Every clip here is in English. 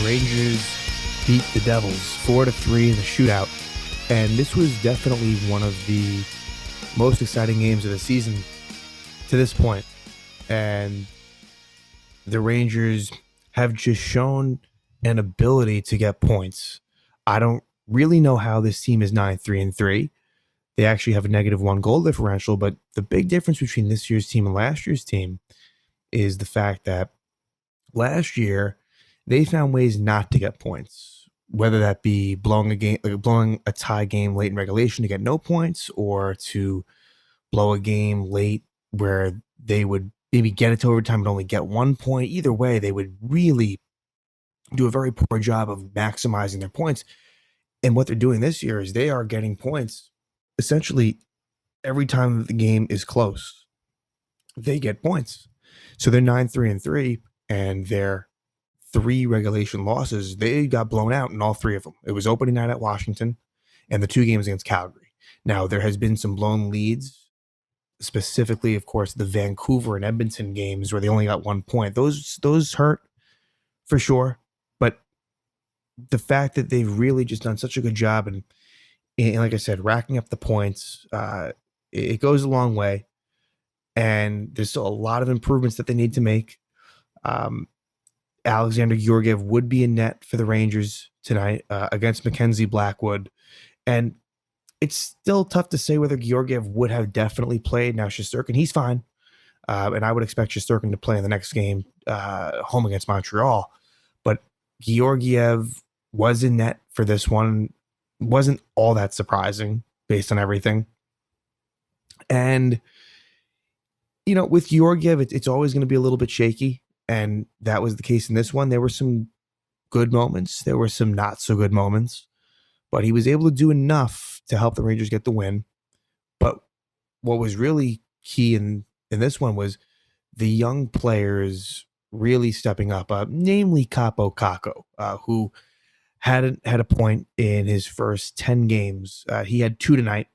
Rangers beat the Devils 4-3 in the shootout, and this was definitely one of the most exciting games of the season to this point. And the Rangers have just shown an ability to get points. I don't really know how this team is 9-3-3. They actually have a -1 goal differential, but the big difference between this year's team and last year's team is the fact that last year they found ways not to get points, whether that be blowing a tie game late in regulation to get no points, or to blow a game late where they would maybe get it to overtime and only get 1 point. Either way, they would really do a very poor job of maximizing their points. And what they're doing this year is they are getting points essentially every time that the game is close. They get points. So they're 9-3-3, and their 3 regulation losses, they got blown out in all 3 of them. It was opening night at Washington and the 2 games against Calgary. Now, there has been some blown leads, specifically, of course, the Vancouver and Edmonton games where they only got 1 point. Those hurt for sure. But the fact that they've really just done such a good job and like I said, racking up the points, it goes a long way. And there's still a lot of improvements that they need to make. Alexander Georgiev would be in net for the Rangers tonight against Mackenzie Blackwood. And it's still tough to say whether Georgiev would have definitely played. Now, Shesterkin, he's fine. And I would expect Shesterkin to play in the next game home against Montreal. But Georgiev was in net for this one. Wasn't all that surprising based on everything. And, with Georgiev, it's always going to be a little bit shaky. And that was the case in this one. There were some good moments. There were some not so good moments. But he was able to do enough to help the Rangers get the win. But what was really key in this one was the young players really stepping up, namely Kakko, who had a point in his first 10 games. He had 2 tonight,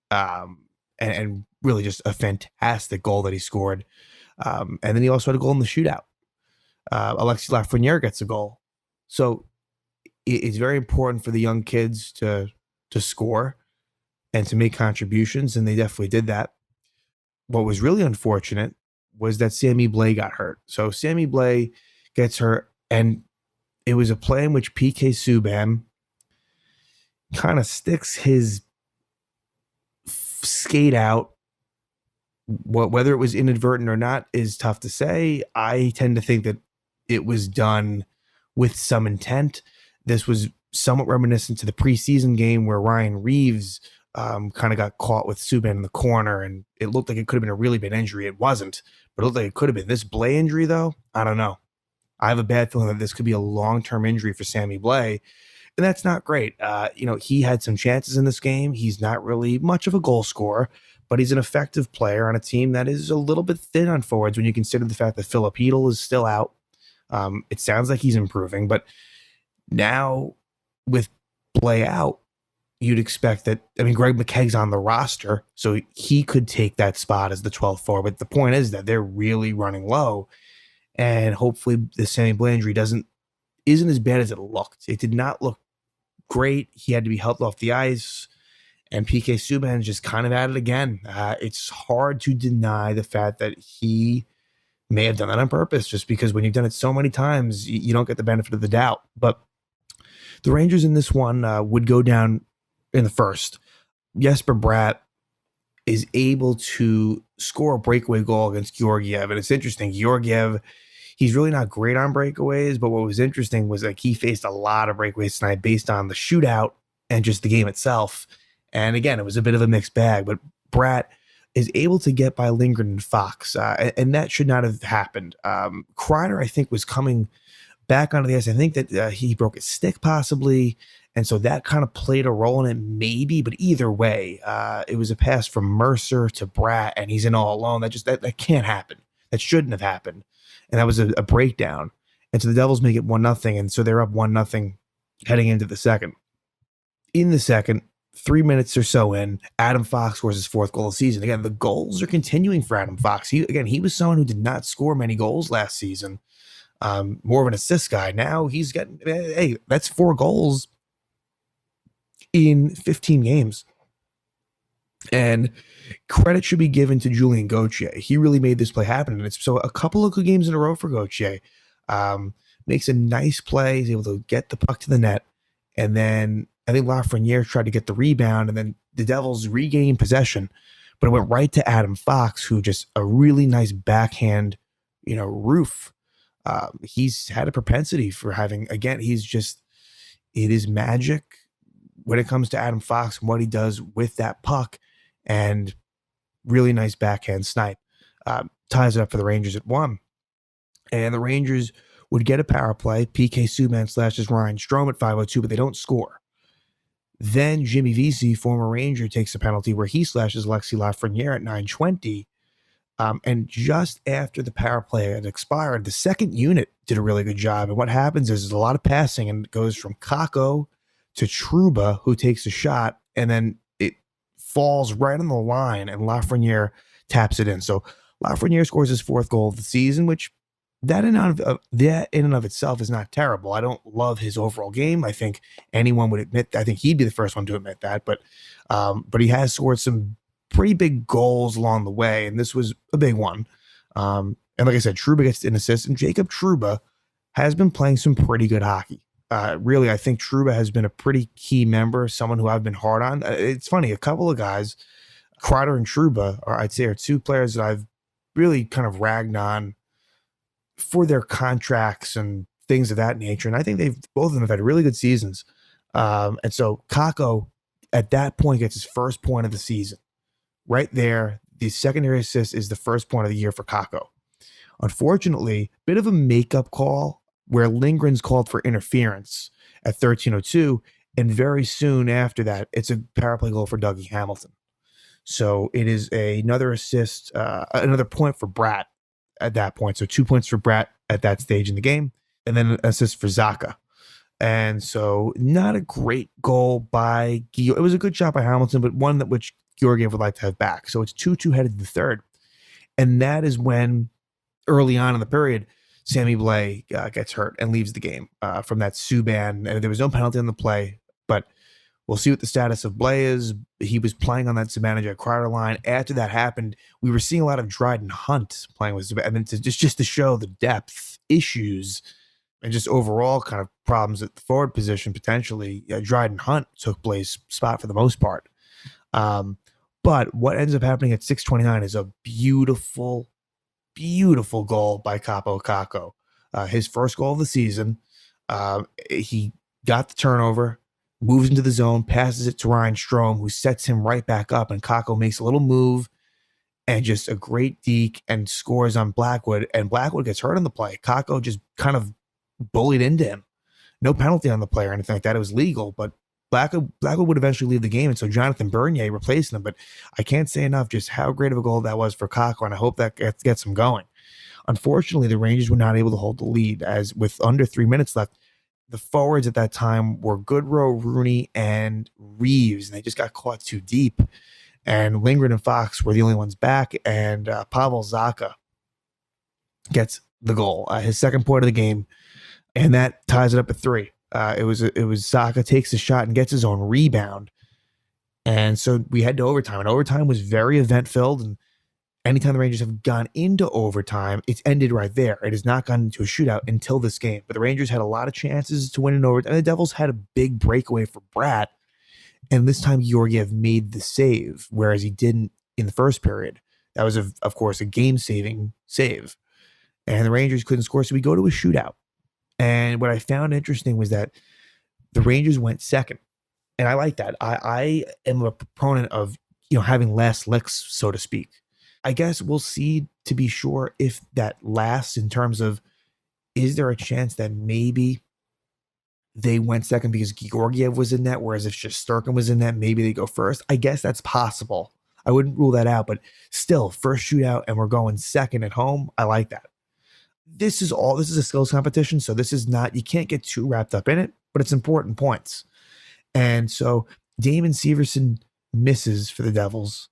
and really just a fantastic goal that he scored. And then he also had a goal in the shootout. Alexis Lafreniere gets a goal. So it's very important for the young kids to score and to make contributions, and they definitely did that. What was really unfortunate was that Sammy Blais got hurt. So Sammy Blais gets hurt, and it was a play in which PK Subban kind of sticks his skate out. Whether it was inadvertent or not is tough to say. I tend to think that it was done with some intent. This was somewhat reminiscent to the preseason game where Ryan Reeves kind of got caught with Subban in the corner, and it looked like it could have been a really bad injury. It wasn't, but it looked like it could have been. This Blais injury, though, I don't know. I have a bad feeling that this could be a long-term injury for Sammy Blais, and that's not great. He had some chances in this game. He's not really much of a goal scorer, but he's an effective player on a team that is a little bit thin on forwards when you consider the fact that Philip Hedl is still out. It sounds like he's improving, but now with Blais out, you'd expect that, Greg McKegg's on the roster, so he could take that spot as the 12th forward. But the point is that they're really running low, and hopefully the Sammy Blais injury isn't as bad as it looked. It did not look great. He had to be helped off the ice, and PK Subban just kind of at it again. It's hard to deny the fact that he may have done that on purpose, just because when you've done it so many times, you don't get the benefit of the doubt. But the Rangers in this one would go down in the first. Jesper Bratt is able to score a breakaway goal against Georgiev. And it's interesting. Georgiev, he's really not great on breakaways, but what was interesting was like he faced a lot of breakaways tonight based on the shootout and just the game itself. And again, it was a bit of a mixed bag, but Bratt is able to get by Lindgren and Fox, and that should not have happened. Kreider, I think, was coming back onto the ice. I think that he broke his stick possibly, and so that kind of played a role in it maybe, but either way, it was a pass from Mercer to Bratt, and he's in all alone. That can't happen. That shouldn't have happened, and that was a breakdown. And so the Devils make it 1-0, and so they're up 1-0 heading into the second. In the second, 3 minutes or so in, Adam Fox scores his 4th goal of the season. Again, the goals are continuing for Adam Fox. He was someone who did not score many goals last season. more of an assist guy. Now he's getting, hey, that's 4 goals in 15 games. And credit should be given to Julian Gauthier. He really made this play happen. And it's so a couple of good games in a row for Gauthier. Makes a nice play. He's able to get the puck to the net. And then I think Lafreniere tried to get the rebound, and then the Devils regained possession. But it went right to Adam Fox, who just a really nice backhand, roof. He's had a propensity for having, again, it is magic when it comes to Adam Fox and what he does with that puck, and really nice backhand snipe. Ties it up for the Rangers at 1. And the Rangers would get a power play. PK Subban slashes Ryan Strome at 5:02, but they don't score. Then Jimmy Vesey, former Ranger, takes a penalty where he slashes Alexis Lafreniere at 9:20. And just after the power play had expired, the second unit did a really good job. And what happens is there's a lot of passing, and it goes from Kakko to Trouba, who takes a shot, and then it falls right on the line, and Lafreniere taps it in. So Lafreniere scores his 4th goal of the season, which that in and of itself is not terrible. I don't love his overall game. I think anyone would admit that. I think he'd be the first one to admit that. But he has scored some pretty big goals along the way, and this was a big one. And like I said, Trouba gets an assist, and Jacob Trouba has been playing some pretty good hockey. Really, I think Trouba has been a pretty key member, someone who I've been hard on. It's funny, a couple of guys, Kreider and Trouba, I'd say are 2 players that I've really kind of ragged on for their contracts and things of that nature. And I think both of them have had really good seasons. And so Kakko at that point gets his first point of the season. Right there, the secondary assist is the first point of the year for Kakko. Unfortunately, bit of a makeup call where Lindgren's called for interference at 13:02, and very soon after that, it's a power play goal for Dougie Hamilton. So it is another assist, another point for Bratt at that point. So 2 points for Bratt at that stage in the game, and then an assist for Zacha. And so not a great goal by Georgiev. It was a good shot by Hamilton, but one that which Georgiev would like to have back. So it's 2-2 headed to the third. And that is when, early on in the period, Sammy Blais gets hurt and leaves the game from that Subban. And there was no penalty on the play, but we'll see what the status of Blais is. He was playing on that Zibanejad Kreider line. After that happened, we were seeing a lot of Dryden Hunt playing with Zibanejad. And then just to show the depth issues and just overall kind of problems at the forward position, potentially, Dryden Hunt took Blais' spot for the most part. But what ends up happening at 6:29 is a beautiful, beautiful goal by Kaapo Kakko. His first goal of the season. He got the turnover, moves into the zone, passes it to Ryan Strome, who sets him right back up, and Kakko makes a little move and just a great deke and scores on Blackwood, and Blackwood gets hurt on the play. Kakko just kind of bullied into him. No penalty on the play or anything like that. It was legal, but Blackwood would eventually leave the game, and so Jonathan Bernier replaced him. But I can't say enough just how great of a goal that was for Kakko, and I hope that gets him going. Unfortunately, the Rangers were not able to hold the lead, as with under 3 minutes left, the forwards at that time were Goodrow, Rooney, and Reeves, and they just got caught too deep. And Lindgren and Fox were the only ones back, and Pavel Zacha gets the goal, his second point of the game, and that ties it up at 3. It was Zacha takes the shot and gets his own rebound. And so we head to overtime, and overtime was very event filled. And anytime the Rangers have gone into overtime, it's ended right there. It has not gone into a shootout until this game. But the Rangers had a lot of chances to win in overtime. And the Devils had a big breakaway for Bratt. And this time Georgiev made the save, whereas he didn't in the first period. That was, of course, a game-saving save. And the Rangers couldn't score, so we go to a shootout. And what I found interesting was that the Rangers went second. And I like that. I am a proponent of, having less licks, so to speak. I guess we'll see to be sure if that lasts, in terms of, is there a chance that maybe they went second because Georgiev was in net, whereas if Shesterkin was in net, maybe they go first? I guess that's possible. I wouldn't rule that out, but still, first shootout and we're going second at home. I like that. This is a skills competition, so this is not, you can't get too wrapped up in it, but it's important points. And so Damon Severson misses for the Devils.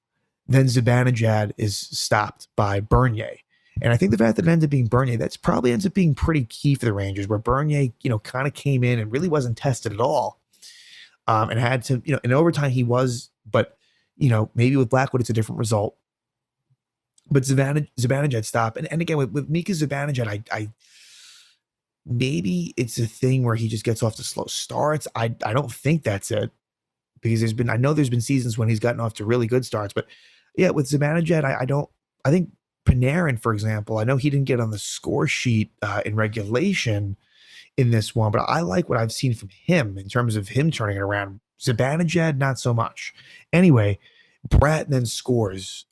Then Zibanejad is stopped by Bernier. And I think the fact that it ended up being Bernier, that's probably ends up being pretty key for the Rangers, where Bernier, kind of came in and really wasn't tested at all. And had to, in overtime he was, but, maybe with Blackwood, it's a different result. But Zibanejad stopped. And again, with Mika Zibanejad, I maybe it's a thing where he just gets off to slow starts. I don't think that's it, because I know there's been seasons when he's gotten off to really good starts, but yeah, with Zibanejad, I don't, I think Panarin, for example, I know he didn't get on the score sheet in regulation in this one, but I like what I've seen from him in terms of him turning it around. Zibanejad, not so much. Anyway, Bratt then scores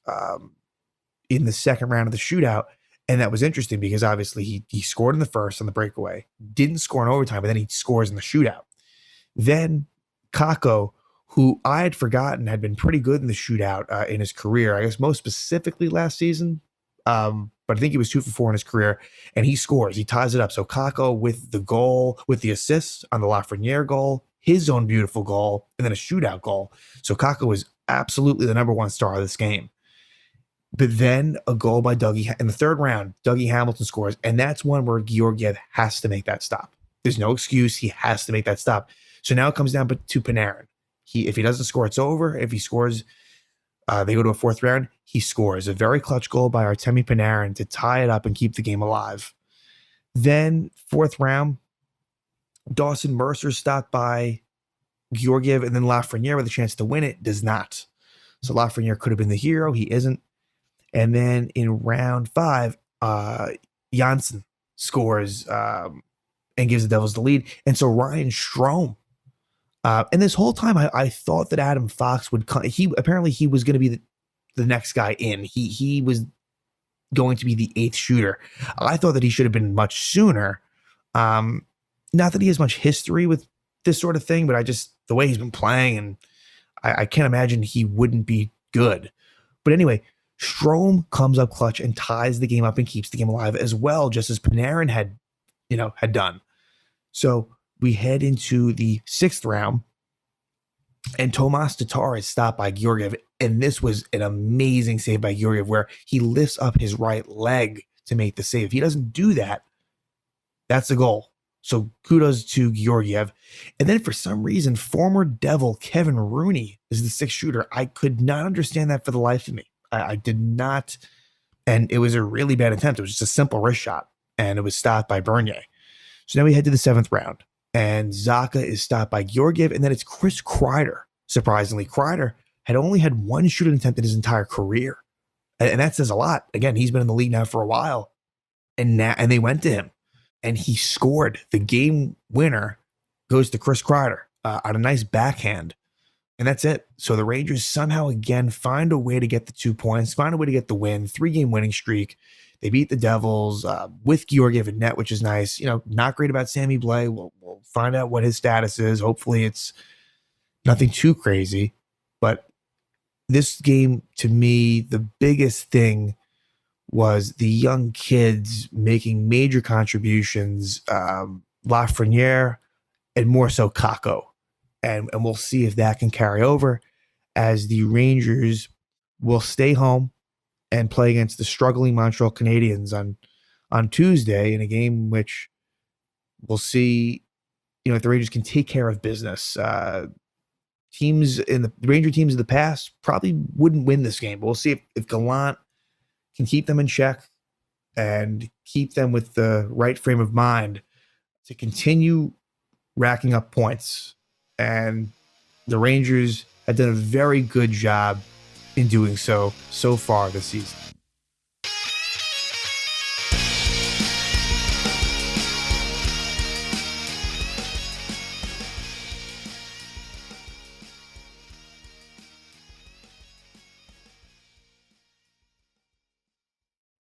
in the second round of the shootout. And that was interesting because obviously he scored in the first on the breakaway, didn't score in overtime, but then he scores in the shootout. Then Kakko, who I had forgotten had been pretty good in the shootout in his career, I guess most specifically last season. But I think he was 2 for 4 in his career, and he scores. He ties it up. So Kakko with the goal, with the assist on the Lafreniere goal, his own beautiful goal, and then a shootout goal. So Kakko was absolutely the number one star of this game. But then a goal by Dougie in the third round, Dougie Hamilton scores, and that's one where Georgiev has to make that stop. There's no excuse. He has to make that stop. So now it comes down to Panarin. If he doesn't score, it's over. If he scores, they go to a fourth round. He scores a very clutch goal by Artemi Panarin to tie it up and keep the game alive. Then fourth round, Dawson Mercer stopped by Georgiev, and then Lafreniere with a chance to win it does not. So Lafreniere could have been the hero. He isn't. And then in round 5, Janssen scores and gives the Devils the lead. And so Ryan Strome, and this whole time I thought that Adam Fox would come. He was going to be the next guy in. He was going to be the 8th shooter. I thought that he should have been much sooner. Not that he has much history with this sort of thing, but I just, the way he's been playing, and I can't imagine he wouldn't be good. But anyway, Strome comes up clutch and ties the game up and keeps the game alive as well, just as Panarin had done. So we head into the 6th round, and Tomas Tatar is stopped by Georgiev, and this was an amazing save by Georgiev where he lifts up his right leg to make the save. If he doesn't do that, that's the goal. So kudos to Georgiev. And then for some reason, former Devil Kevin Rooney is the 6th shooter. I could not understand that for the life of me. I did not, and it was a really bad attempt. It was just a simple wrist shot, and it was stopped by Bernier. So now we head to the 7th round, and Zacha is stopped by Georgiev, and then it's Chris Kreider. Surprisingly, Kreider had only had 1 shooting attempt in his entire career, and that says a lot. Again, he's been in the league now for a while, and they went to him, and he scored. The game winner goes to Chris Kreider on a nice backhand. And that's it. So the Rangers somehow again find a way to get the 2 points, find a way to get the win, 3-game winning streak. They beat the Devils with Georgiev in net, which is nice. Not great about Sammy Blais. We'll find out what his status is. Hopefully it's nothing too crazy. But this game, to me, the biggest thing was the young kids making major contributions. Lafreniere and more so Kakko. And we'll see if that can carry over, as the Rangers will stay home and play against the struggling Montreal Canadiens on Tuesday in a game which we'll see, if the Rangers can take care of business. Teams in the Ranger teams of the past probably wouldn't win this game, but we'll see if Gallant can keep them in check and keep them with the right frame of mind to continue racking up points. And the Rangers have done a very good job in doing so far this season.